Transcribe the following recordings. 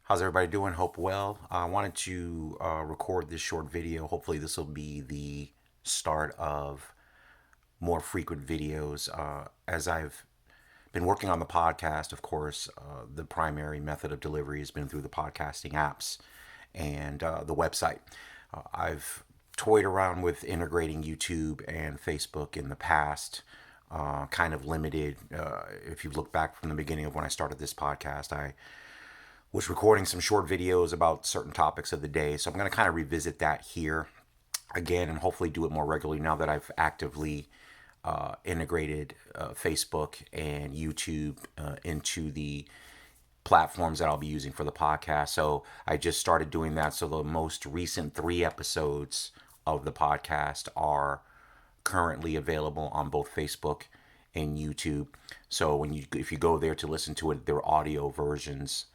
How's everybody doing? Hope well. I wanted to record this short video. Hopefully, this will be the start of more frequent videos. As I've been working on the podcast, of course, the primary method of delivery has been through the podcasting apps and the website. I've toyed around with integrating YouTube and Facebook in the past. Kind of limited. If you look back from the beginning of when I started this podcast, I was recording some short videos about certain topics of the day. So I'm going to kind of revisit that here again and hopefully do it more regularly now that I've actively integrated Facebook and YouTube into the platforms that I'll be using for the podcast. So I just started doing that. So the most recent 3 episodes of the podcast are currently available on both Facebook and YouTube. So if you go there to listen to it, they're audio versions.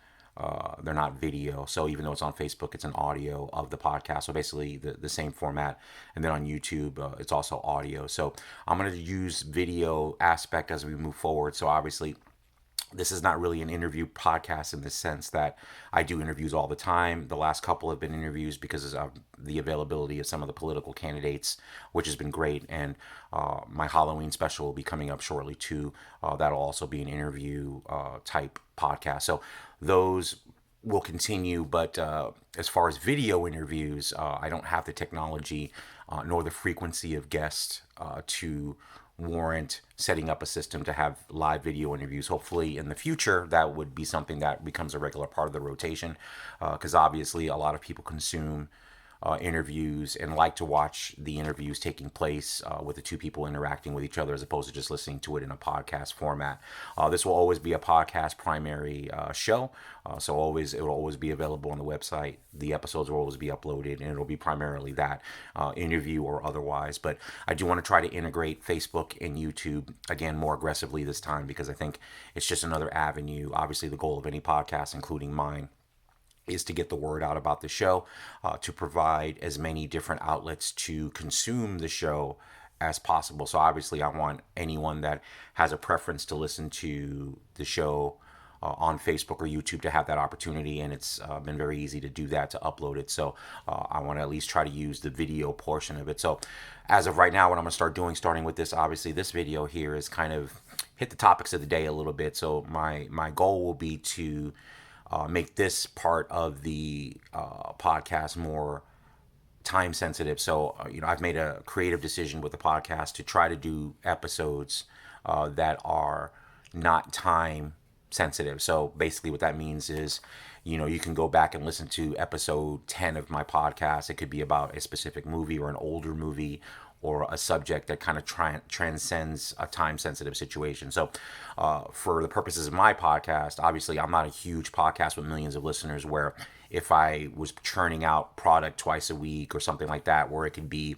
They're not video. So even though it's on Facebook, it's an audio of the podcast. So basically the same format. And then on YouTube, it's also audio. So I'm going to use video aspect as we move forward. So obviously, this is not really an interview podcast in the sense that I do interviews all the time. The last couple have been interviews because of the availability of some of the political candidates, which has been great. And my Halloween special will be coming up shortly too. That'll also be an interview type podcast. So those will continue, but as far as video interviews, I don't have the technology nor the frequency of guests to warrant setting up a system to have live video interviews. Hopefully, in the future, that would be something that becomes a regular part of the rotation, because obviously, a lot of people consume interviews and like to watch the interviews taking place with the two people interacting with each other as opposed to just listening to it in a podcast format. This will always be a podcast primary show, so it will always be available on the website. The episodes will always be uploaded, and it'll be primarily that interview or otherwise. But I do want to try to integrate Facebook and YouTube again more aggressively this time because I think it's just another avenue. Obviously, the goal of any podcast, including mine, is to get the word out about the show, to provide as many different outlets to consume the show as possible. So obviously, I want anyone that has a preference to listen to the show on Facebook or YouTube to have that opportunity, and it's been very easy to do that, to upload it. So I want to at least try to use the video portion of it. So as of right now, what I'm going to start doing, starting with this, obviously this video here is kind of hit the topics of the day a little bit. So my goal will be to make this part of the podcast more time sensitive. So, I've made a creative decision with the podcast to try to do episodes that are not time sensitive. So basically what that means is, you can go back and listen to episode 10 of my podcast. It could be about a specific movie or an older movie or a subject that kind of transcends a time sensitive situation. So, for the purposes of my podcast, obviously, I'm not a huge podcast with millions of listeners where if I was churning out product twice a week or something like that, where it could be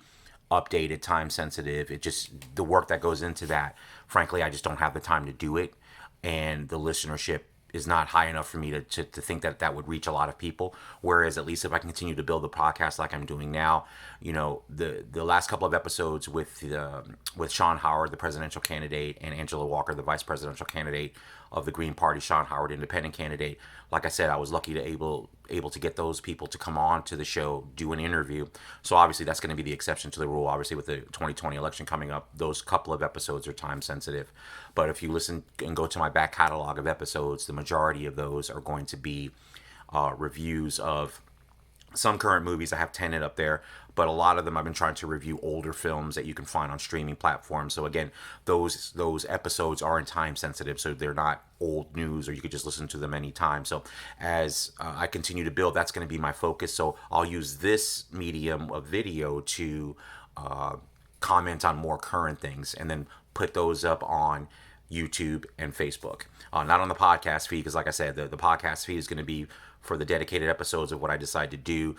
updated, time sensitive, it just, the work that goes into that, frankly, I just don't have the time to do it. And the listenership is not high enough for me to think that that would reach a lot of people. Whereas at least if I continue to build the podcast like I'm doing now, the last couple of episodes with Sean Howard, the presidential candidate, and Angela Walker, the vice presidential candidate of the Green Party, Sean Howard, independent candidate. Like I said, I was lucky to able to get those people to come on to the show, do an interview. So obviously that's going to be the exception to the rule. Obviously with the 2020 election coming up, those couple of episodes are time sensitive. But if you listen and go to my back catalog of episodes, the majority of those are going to be reviews of some current movies. I have Tenet up there, but a lot of them I've been trying to review older films that you can find on streaming platforms. So again, those episodes aren't time sensitive, so they're not old news, or you could just listen to them anytime. So as I continue to build, that's going to be my focus. So I'll use this medium of video to comment on more current things, and then put those up on YouTube and Facebook. Not on the podcast feed, because like I said, the podcast feed is going to be for the dedicated episodes of what I decide to do.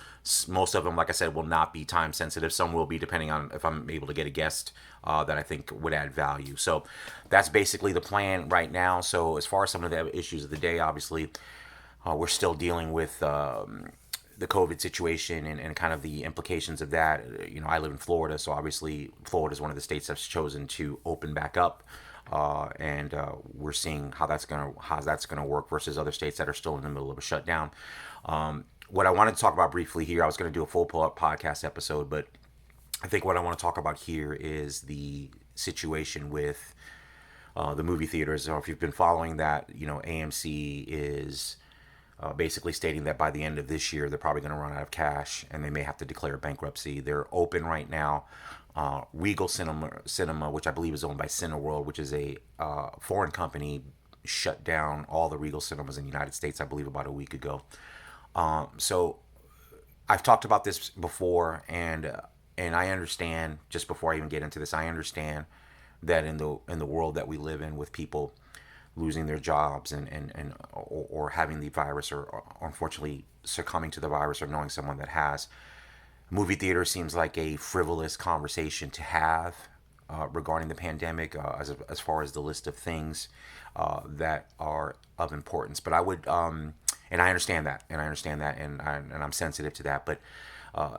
Most of them, like I said, will not be time sensitive. Some will be, depending on if I'm able to get a guest that I think would add value. So that's basically the plan right now. So as far as some of the issues of the day, obviously, we're still dealing with the COVID situation and kind of the implications of that. I live in Florida, so obviously Florida is one of the states that's chosen to open back up. and we're seeing how that's gonna work versus other states that are still in the middle of a shutdown. What I wanted to talk about briefly here, I was going to do a full pull-up podcast episode, but I think what I want to talk about here is the situation with the movie theaters. If you've been following that, AMC is basically stating that by the end of this year, they're probably going to run out of cash and they may have to declare bankruptcy. They're open right now. Regal Cinema, which I believe is owned by Cineworld, which is a foreign company, shut down all the Regal cinemas in the United States, I believe, about a week ago. So I've talked about this before, and I understand. Just before I even get into this, I understand that in the world that we live in, with people losing their jobs or having the virus, or unfortunately succumbing to the virus, or knowing someone that has, movie theater seems like a frivolous conversation to have regarding the pandemic, as far as the list of things that are of importance. But I would, and I understand that, and I'm sensitive to that. But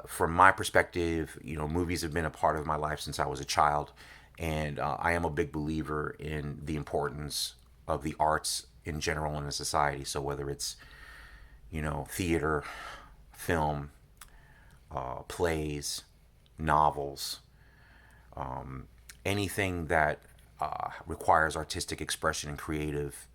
from my perspective, movies have been a part of my life since I was a child, and I am a big believer in the importance of the arts in general in a society. So whether it's theater, film, plays, novels, anything that requires artistic expression and creative,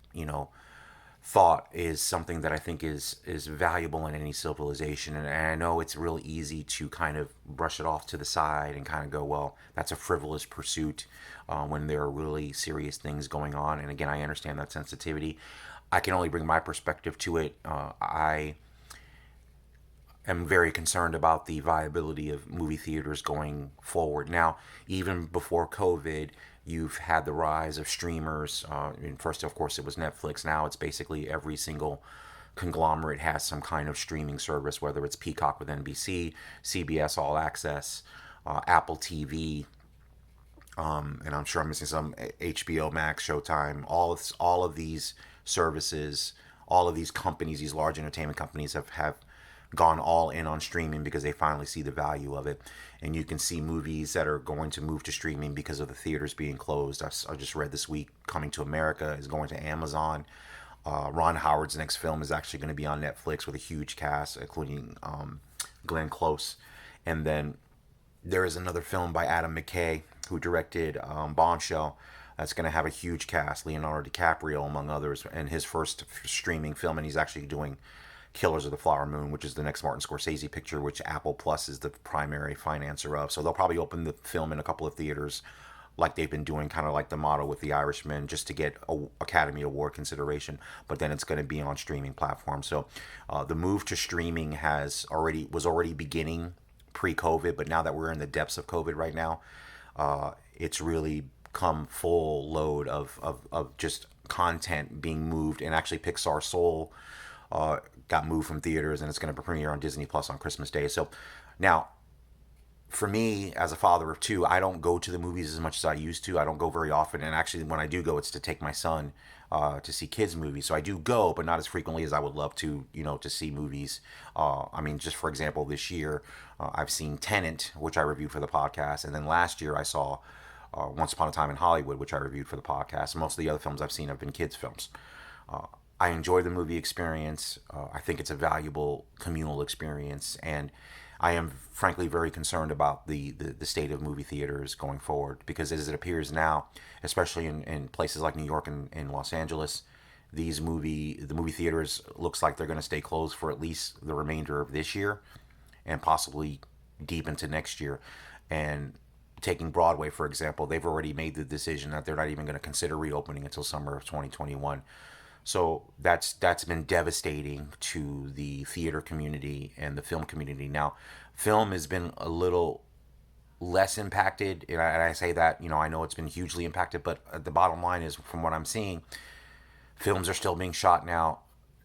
thought, is something that I think is valuable in any civilization. And I know it's real easy to kind of brush it off to the side and kind of go, well, that's a frivolous pursuit, when there are really serious things going on. And again, I understand that sensitivity. I can only bring my perspective to it. I am very concerned about the viability of movie theaters going forward. Now, even before COVID, you've had the rise of streamers. First, of course, it was Netflix. Now it's basically every single conglomerate has some kind of streaming service, whether it's Peacock with NBC, CBS All Access, Apple TV, and I'm sure I'm missing some, HBO Max, Showtime. All of these services, all of these companies, these large entertainment companies have gone all in on streaming because they finally see the value of it. And you can see movies that are going to move to streaming because of the theaters being closed. I just read this week, Coming to America is going to Amazon. Ron Howard's next film is actually going to be on Netflix with a huge cast, including Glenn Close. And then there is another film by Adam McKay, who directed Bombshell, that's going to have a huge cast, Leonardo DiCaprio among others, and his first streaming film. And he's actually doing Killers of the Flower Moon, which is the next Martin Scorsese picture, which Apple Plus is the primary financer of. So they'll probably open the film in a couple of theaters, like they've been doing, kind of like the model with The Irishman, just to get Academy Award consideration. But then it's going to be on streaming platforms. So the move to streaming was already beginning pre-COVID, but now that we're in the depths of COVID right now, it's really come full load of just content being moved. And actually, Pixar Soul got moved from theaters, and it's going to premiere on Disney Plus on Christmas Day. So now, for me, as a father of two, I don't go to the movies as much as I used to. I don't go very often, and actually, when I do go, it's to take my son to see kids' movies. So I do go, but not as frequently as I would love to, to see movies. Just for example, this year, I've seen Tenet, which I reviewed for the podcast, and then last year I saw Once Upon a Time in Hollywood, which I reviewed for the podcast. Most of the other films I've seen have been kids' films. I enjoy the movie experience. I think it's a valuable communal experience, and I am frankly very concerned about the state of movie theaters going forward, because as it appears now, especially in places like New York and Los Angeles, the movie theaters looks like they're going to stay closed for at least the remainder of this year, and possibly deep into next year. And taking Broadway, for example, they've already made the decision that they're not even going to consider reopening until summer of 2021. So that's been devastating to the theater community and the film community. Now, film has been a little less impacted, and I say that, I know it's been hugely impacted, but the bottom line is, from what I'm seeing, films are still being shot now.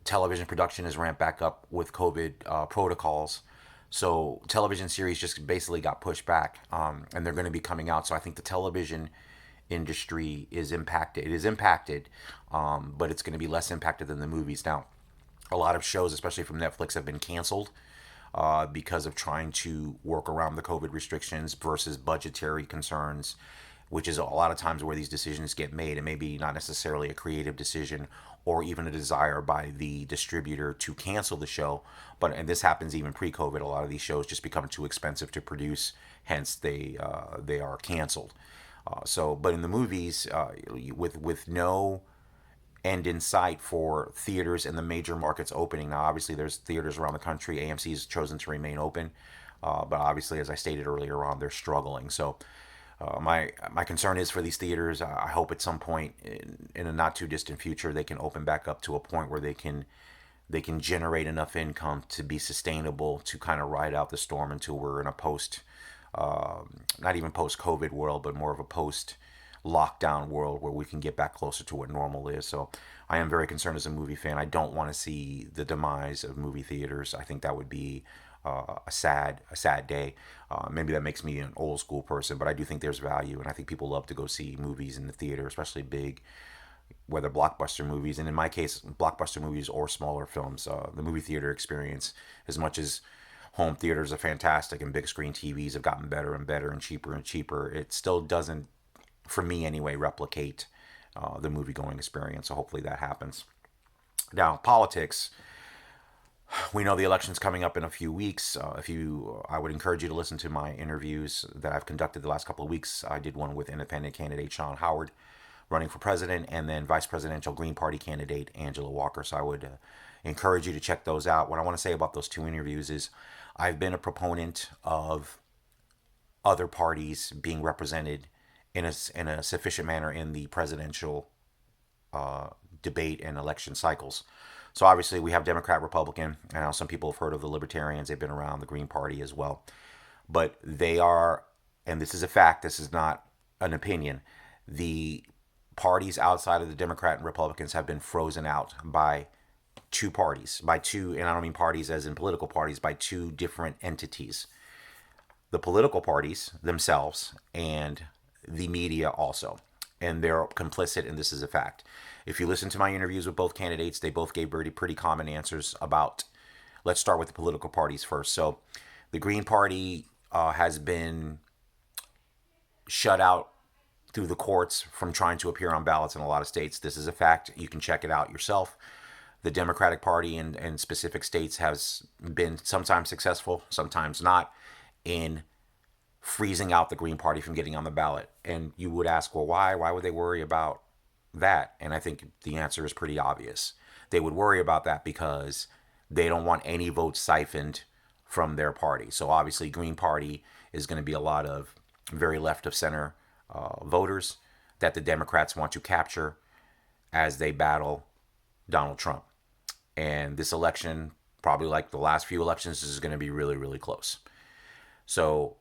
Television production is ramped back up with COVID protocols. So television series just basically got pushed back, and they're going to be coming out. So I think the television industry is impacted. It is impacted, but it's going to be less impacted than the movies. Now, a lot of shows, especially from Netflix, have been canceled because of trying to work around the COVID restrictions versus budgetary concerns. which is a lot of times where these decisions get made. And maybe not necessarily a creative decision or even a desire by the distributor to cancel the show. But and this happens even pre-COVID. A lot of these shows just become too expensive to produce, hence they are canceled. But in the movies, with no end in sight for theaters in the major markets opening. Now, obviously, there's theaters around the country. AMC has chosen to remain open, but obviously, as I stated earlier on, they're struggling. So, my concern is for these theaters. I hope at some point in a not too distant future they can open back up to a point where they can generate enough income to be sustainable to kind of ride out the storm until we're in a not even post COVID world, but more of a post lockdown world where we can get back closer to what normal is. So I am very concerned as a movie fan. I don't want to see the demise of movie theaters. I think that would be a sad day. Maybe that makes me an old school person, but I do think there's value, and I think people love to go see movies in the theater, especially big, whether blockbuster movies, and in my case, blockbuster movies or smaller films. The movie theater experience, as much as home theaters are fantastic and big screen TVs have gotten better and better and cheaper, it still doesn't, for me anyway, replicate the movie going experience. So hopefully that happens. Now, politics. We know the election's coming up in a few weeks. I would encourage you to listen to my interviews that I've conducted the last couple of weeks. I did one with independent candidate Sean Howard, running for president, and then vice presidential Green Party candidate Angela Walker. So I would encourage you to check those out. What I want to say about those two interviews is I've been a proponent of other parties being represented in a sufficient manner in the presidential debate and election cycles. So obviously we have Democrat, Republican, and now some people have heard of the Libertarians. They've been around, the Green Party as well. But they are, and this is a fact, this is not an opinion, the parties outside of the Democrat and Republicans have been frozen out by two parties, by two, and I don't mean parties as in political parties, by two different entities. The political parties themselves and the media also. And they're complicit, and this is a fact. If you listen to my interviews with both candidates, they both gave pretty common answers about, let's start with the political parties first. So the Green Party has been shut out through the courts from trying to appear on ballots in a lot of states. This is a fact. You can check it out yourself. The Democratic Party in specific states has been sometimes successful, sometimes not, in freezing out the Green Party from getting on the ballot. And you would ask, well, why? Why would they worry about that? And I think the answer is pretty obvious. They would worry about that because they don't want any votes siphoned from their party. So obviously, Green Party is going to be a lot of very left of center voters that the Democrats want to capture as they battle Donald Trump. And this election, probably like the last few elections, is going to be really, really close. So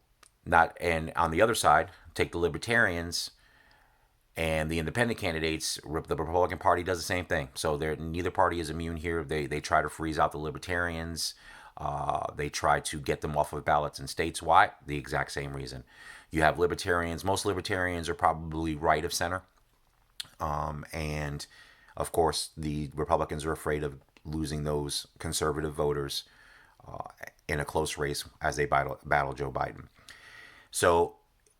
and on the other side, take the Libertarians and the independent candidates. The Republican Party does the same thing. So neither party is immune here. They try to freeze out the Libertarians. They try to get them off of ballots in states. Why? The exact same reason. You have libertarians. Most libertarians are probably right of center. And of course, the Republicans are afraid of losing those conservative voters in a close race as they battle Joe Biden. So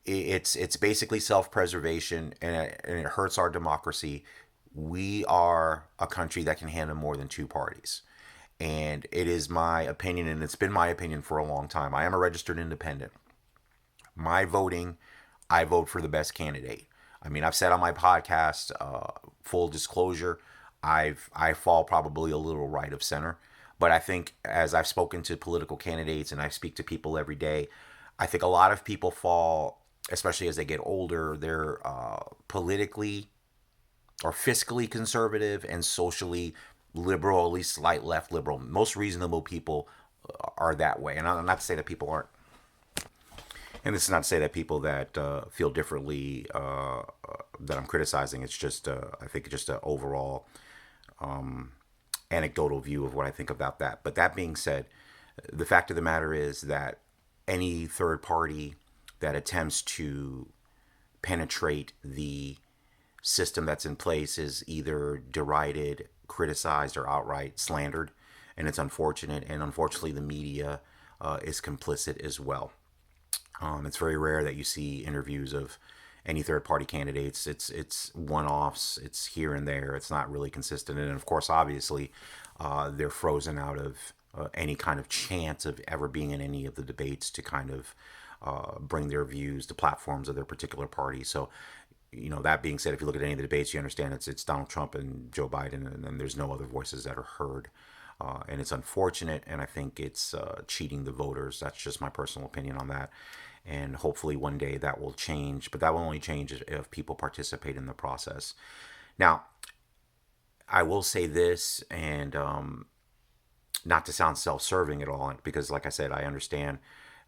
it's basically self-preservation, and it hurts our democracy. We are a country that can handle more than two parties. And it is my opinion, and it's been my opinion for a long time. I am a registered independent. My voting, I vote for the best candidate. I mean, I've said on my podcast, full disclosure, I fall probably a little right of center. But I think as I've spoken to political candidates and I speak to people every day, I think a lot of people fall, especially as they get older, they're politically or fiscally conservative and socially liberal, at least slight left liberal. Most reasonable people are that way. And I'm not to say that people aren't. And this is not to say that people that feel differently that I'm criticizing. It's just, I think, just an overall anecdotal view of what I think about that. But that being said, the fact of the matter is that any third party that attempts to penetrate the system that's in place is either derided, criticized, or outright slandered. And it's unfortunate. And unfortunately, the media is complicit as well. It's very rare that you see interviews of any third party candidates. It's one offs. It's here and there. It's not really consistent. And of course, obviously, they're frozen out of any kind of chance of ever being in any of the debates to kind of bring their views to platforms of their particular party. So, that being said, if you look at any of the debates, you understand it's Donald Trump and Joe Biden, and then there's no other voices that are heard. And it's unfortunate, and I think it's cheating the voters. That's just my personal opinion on that. And hopefully one day that will change, but that will only change if people participate in the process. Now, I will say this, and not to sound self-serving at all, because like I said, I understand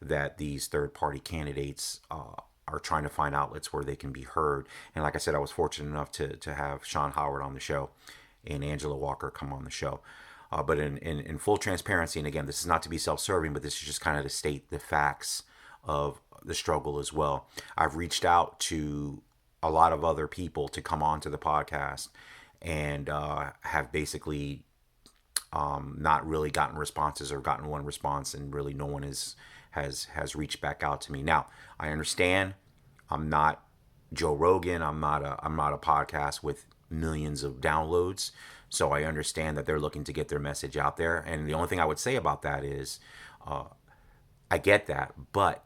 that these third-party candidates are trying to find outlets where they can be heard. And like I said, I was fortunate enough to have Sean Howard on the show and Angela Walker come on the show. But in full transparency, and again, this is not to be self-serving, but this is just kind of to state the facts of the struggle as well. I've reached out to a lot of other people to come on to the podcast, and have basically not really gotten responses, or gotten one response, and really no one has reached back out to me. Now, I understand I'm not Joe Rogan. I'm not a podcast with millions of downloads. So I understand that they're looking to get their message out there. And the only thing I would say about that is, I get that. But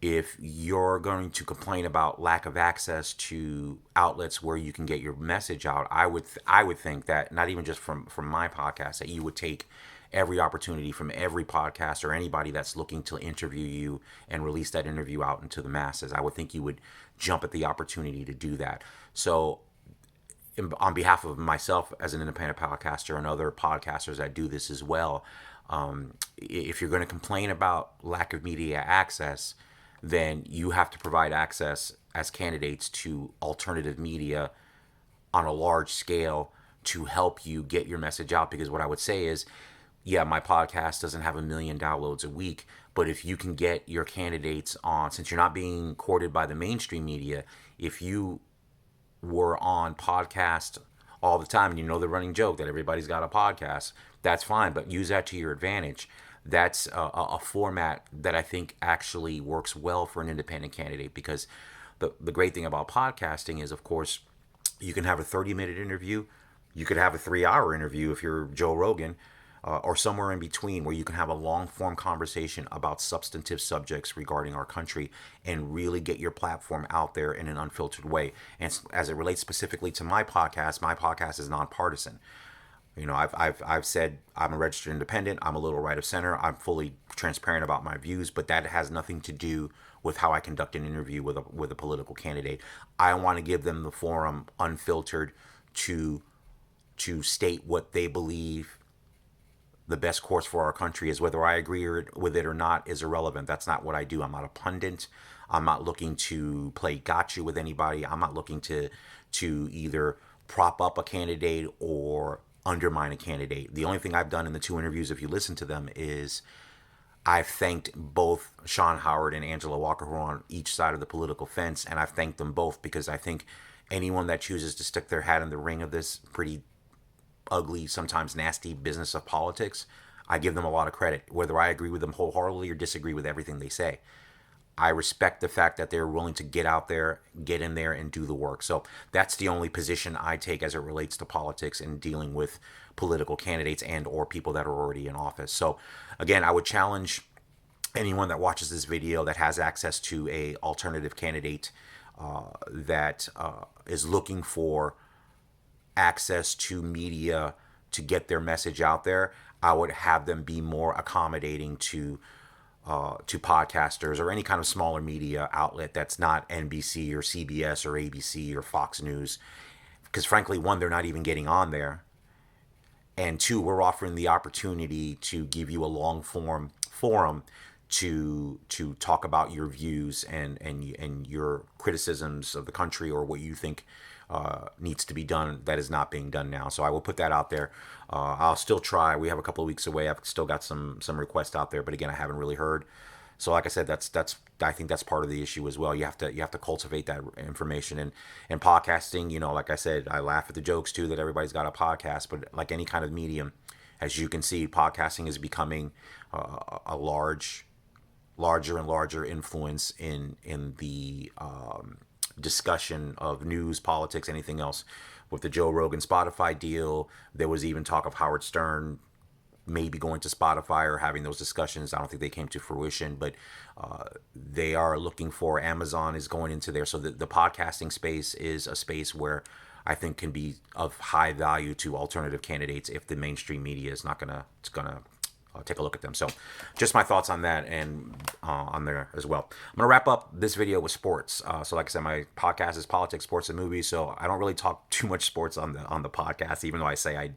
if you're going to complain about lack of access to outlets where you can get your message out, I would think that not even just from my podcast, that you would take every opportunity from every podcast or anybody that's looking to interview you and release that interview out into the masses. I would think you would jump at the opportunity to do that. So on behalf of myself as an independent podcaster and other podcasters that do this as well, if you're going to complain about lack of media access, then you have to provide access as candidates to alternative media on a large scale to help you get your message out. Because what I would say is, yeah, my podcast doesn't have 1 million downloads a week, but if you can get your candidates on, since you're not being courted by the mainstream media, if you were on podcast all the time, and the running joke that everybody's got a podcast, that's fine, but use that to your advantage. That's a format that I think actually works well for an independent candidate, because the great thing about podcasting is, of course, you can have a 30-minute interview, you could have a 3-hour interview if you're Joe Rogan, or somewhere in between, where you can have a long form conversation about substantive subjects regarding our country and really get your platform out there in an unfiltered way. And as it relates specifically to my podcast is nonpartisan. I've said I'm a registered independent. I'm a little right of center. I'm fully transparent about my views, but that has nothing to do with how I conduct an interview with a political candidate. I want to give them the forum unfiltered to state what they believe the best course for our country is. Whether I agree with it or not is irrelevant. That's not what I do. I'm not a pundit. I'm not looking to play gotcha with anybody. I'm not looking to either prop up a candidate or undermine a candidate. The only thing I've done in the 2 interviews, if you listen to them, is I've thanked both Sean Howard and Angela Walker, who are on each side of the political fence, and I've thanked them both, because I think anyone that chooses to stick their hat in the ring of this pretty ugly, sometimes nasty business of politics, I give them a lot of credit, whether I agree with them wholeheartedly or disagree with everything they say. I respect the fact that they're willing to get out there, get in there, and do the work. So that's the only position I take as it relates to politics and dealing with political candidates and or people that are already in office. So again, I would challenge anyone that watches this video that has access to a alternative candidate that is looking for access to media to get their message out there. I would have them be more accommodating to podcasters or any kind of smaller media outlet that's not NBC or CBS or ABC or Fox News, because frankly, one, they're not even getting on there, and 2, we're offering the opportunity to give you a long form forum to talk about your views and your criticisms of the country, or what you think needs to be done that is not being done now. So I will put that out there. I'll still try. We have a couple of weeks away. I've still got some requests out there, but again, I haven't really heard. So like I said, that's I think that's part of the issue as well. You have to cultivate that information, and podcasting. Like I said, I laugh at the jokes too that everybody's got a podcast, but like any kind of medium, as you can see, podcasting is becoming a larger and larger influence in the discussion of news, politics, anything else. With the Joe Rogan Spotify deal, there was even talk of Howard Stern maybe going to Spotify or having those discussions. I don't think they came to fruition, but they are looking for, Amazon is going into there. So the podcasting space is a space where I think can be of high value to alternative candidates if the mainstream media is not gonna take a look at them. So just my thoughts on that and on there as well. I'm going to wrap up this video with sports. So like I said, my podcast is politics, sports, and movies. So I don't really talk too much sports on the podcast, even though I say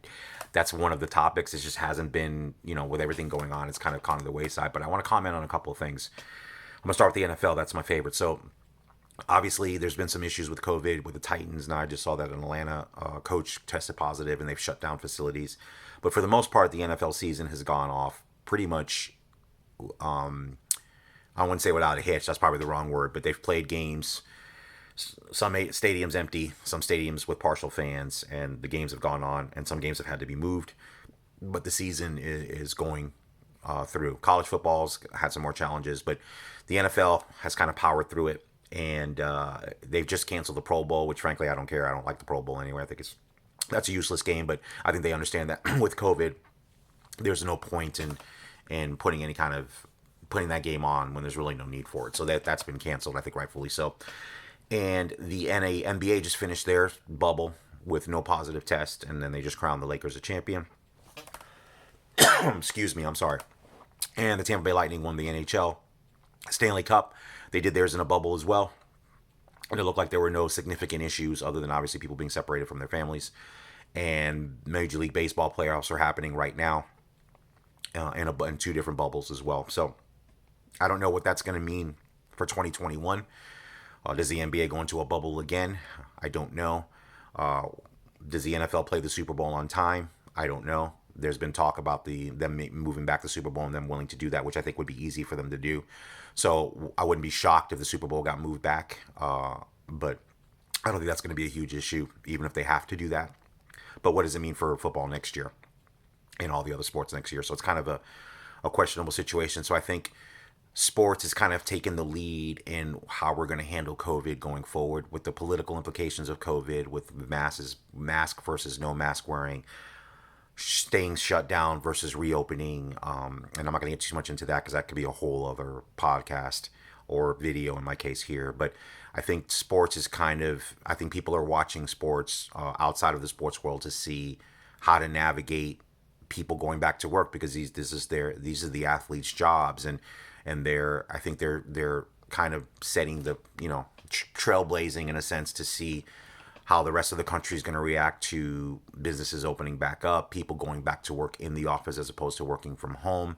that's one of the topics. It just hasn't been, with everything going on, it's kind of gone to the wayside. But I want to comment on a couple of things. I'm going to start with the NFL. That's my favorite. So obviously, there's been some issues with COVID with the Titans. Now I just saw that an Atlanta coach tested positive and they've shut down facilities. But for the most part, the NFL season has gone off pretty much, I wouldn't say without a hitch. That's probably the wrong word. But they've played games, some stadiums empty, some stadiums with partial fans, and the games have gone on, and some games have had to be moved. But the season is going through. College football's had some more challenges, but the NFL has kind of powered through it. And they've just canceled the Pro Bowl, which frankly I don't care. I don't like the Pro Bowl anyway. I think that's a useless game. But I think they understand that with COVID, there's no point in putting that game on when there's really no need for it. So that's been canceled. I think rightfully so. And the NBA just finished their bubble with no positive test, and then they just crowned the Lakers a champion. Excuse me, I'm sorry. And the Tampa Bay Lightning won the NHL Stanley Cup. They did theirs in a bubble as well. And it looked like there were no significant issues other than obviously people being separated from their families. And Major League Baseball playoffs are happening right now in two different bubbles as well. So I don't know what that's going to mean for 2021. Does the NBA go into a bubble again? I don't know. Does the NFL play the Super Bowl on time? I don't know. There's been talk about them moving back the Super Bowl and them willing to do that, which I think would be easy for them to do. So I wouldn't be shocked if the Super Bowl got moved back. But I don't think that's going to be a huge issue, even if they have to do that. But what does it mean for football next year and all the other sports next year? So it's kind of a questionable situation. So I think sports has kind of taken the lead in how we're going to handle COVID going forward, with the political implications of COVID, with mask versus no mask wearing, staying shut down versus reopening. And I'm not going to get too much into that because that could be a whole other podcast or video in my case here. But I think sports is I think people are watching sports outside of the sports world to see how to navigate people going back to work, because these are the athletes' jobs, and I think they're kind of setting the, trailblazing in a sense to see how the rest of the country is going to react to businesses opening back up, people going back to work in the office as opposed to working from home.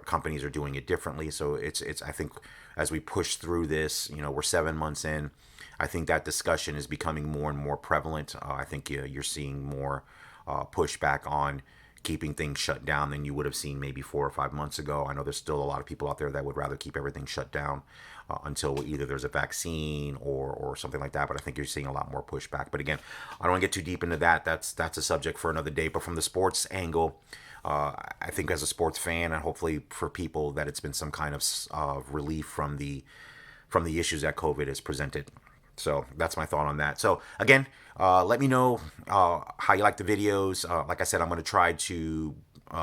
Companies are doing it differently. So it's I think as we push through this, we're 7 months in. I think that discussion is becoming more and more prevalent. I think you're seeing more pushback on keeping things shut down than you would have seen maybe 4 or 5 months ago. I know there's still a lot of people out there that would rather keep everything shut down until either there's a vaccine or something like that. But I think you're seeing a lot more pushback. But again, I don't want to get too deep into that. That's a subject for another day. But from the sports angle, I think as a sports fan, and hopefully for people, that it's been some kind of relief from the issues that COVID has presented. So that's my thought on that. So again, let me know how you like the videos. Like I said, I'm going to try to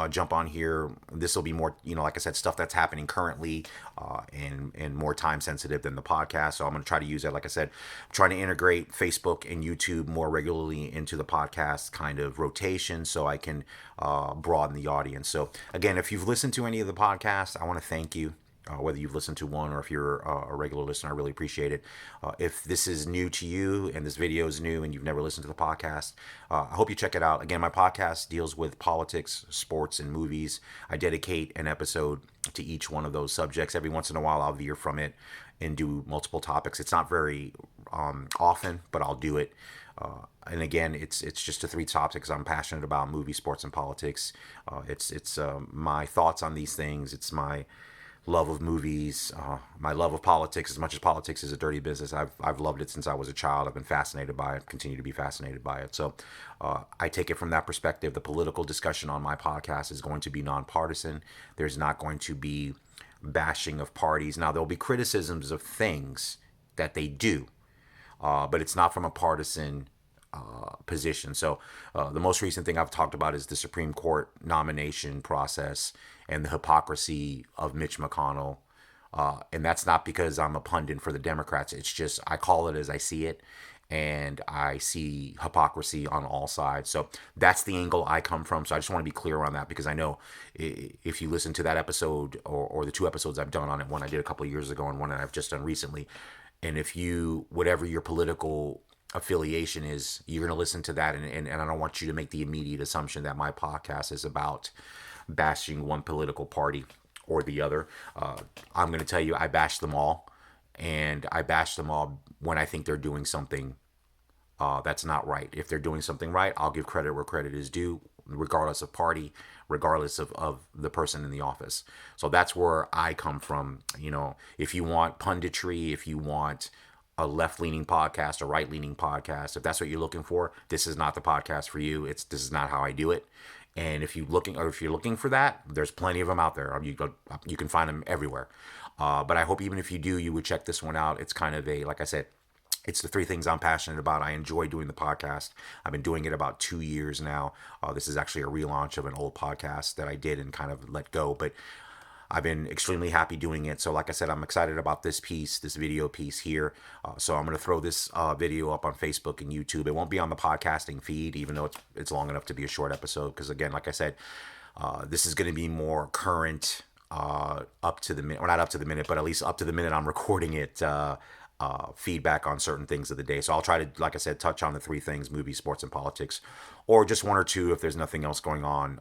jump on here. This will be more, like I said, stuff that's happening currently and more time sensitive than the podcast. So I'm going to try to use that. Like I said, I'm trying to integrate Facebook and YouTube more regularly into the podcast kind of rotation so I can broaden the audience. So again, if you've listened to any of the podcasts, I want to thank you. Whether you've listened to one or if you're a regular listener, I really appreciate it. If this is new to you and this video is new and you've never listened to the podcast, I hope you check it out. Again, my podcast deals with politics, sports, and movies. I dedicate an episode to each one of those subjects. Every once in a while, I'll veer from it and do multiple topics. It's not very often, but I'll do it. And again, it's just the 3 topics I'm passionate about: movie, sports, and politics. It's my thoughts on these things. It's my love of movies, my love of politics. As much as politics is a dirty business, I've loved it since I was a child. I've been fascinated by it, continue to be fascinated by it. So I take it from that perspective. The political discussion on my podcast is going to be nonpartisan. There's not going to be bashing of parties. Now, there'll be criticisms of things that they do, but it's not from a partisan position. So the most recent thing I've talked about is the Supreme Court nomination process and the hypocrisy of Mitch McConnell. And that's not because I'm a pundit for the Democrats. It's just I call it as I see it. And I see hypocrisy on all sides. So that's the angle I come from. So I just want to be clear on that, because I know if you listen to that episode, or the two episodes I've done on it, one I did a couple of years ago and one that I've just done recently, and if you, whatever your political affiliation is, you're going to listen to that. And I don't want you to make the immediate assumption that my podcast is about bashing one political party or the other. I'm going to tell you, I bash them all. And I bash them all when I think they're doing something that's not right. If they're doing something right, I'll give credit where credit is due, regardless of party, regardless of the person in the office. So that's where I come from. If you want punditry, if you want a left-leaning podcast, a right-leaning podcast, if that's what you're looking for, this is not the podcast for you. This is not how I do it. And if you're looking for that, there's plenty of them out there. You can find them everywhere. But I hope even if you do, you would check this one out. It's kind of like I said, it's the three things I'm passionate about. I enjoy doing the podcast. I've been doing it about 2 years now. This is actually a relaunch of an old podcast that I did and kind of let go, but I've been extremely happy doing it. So like I said, I'm excited about this video piece here. So I'm going to throw this video up on Facebook and YouTube. It won't be on the podcasting feed, even though it's long enough to be a short episode. Because again, like I said, this is going to be more current, up to the minute, or not up to the minute, but at least up to the minute I'm recording it, feedback on certain things of the day. So I'll try to, like I said, touch on the three things: movies, sports, and politics, or just one or two if there's nothing else going on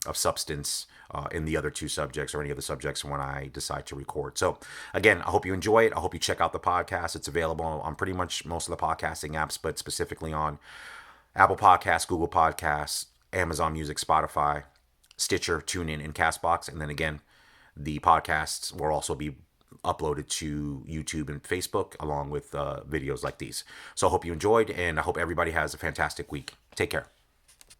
of substance in the other two subjects, or any other subjects when I decide to record. So again, I hope you enjoy it. I hope you check out the podcast. It's available on pretty much most of the podcasting apps, but specifically on Apple Podcasts, Google Podcasts, Amazon Music, Spotify, Stitcher, TuneIn, and Castbox. And then again, the podcasts will also be uploaded to YouTube and Facebook, along with videos like these. So I hope you enjoyed, and I hope everybody has a fantastic week. Take care.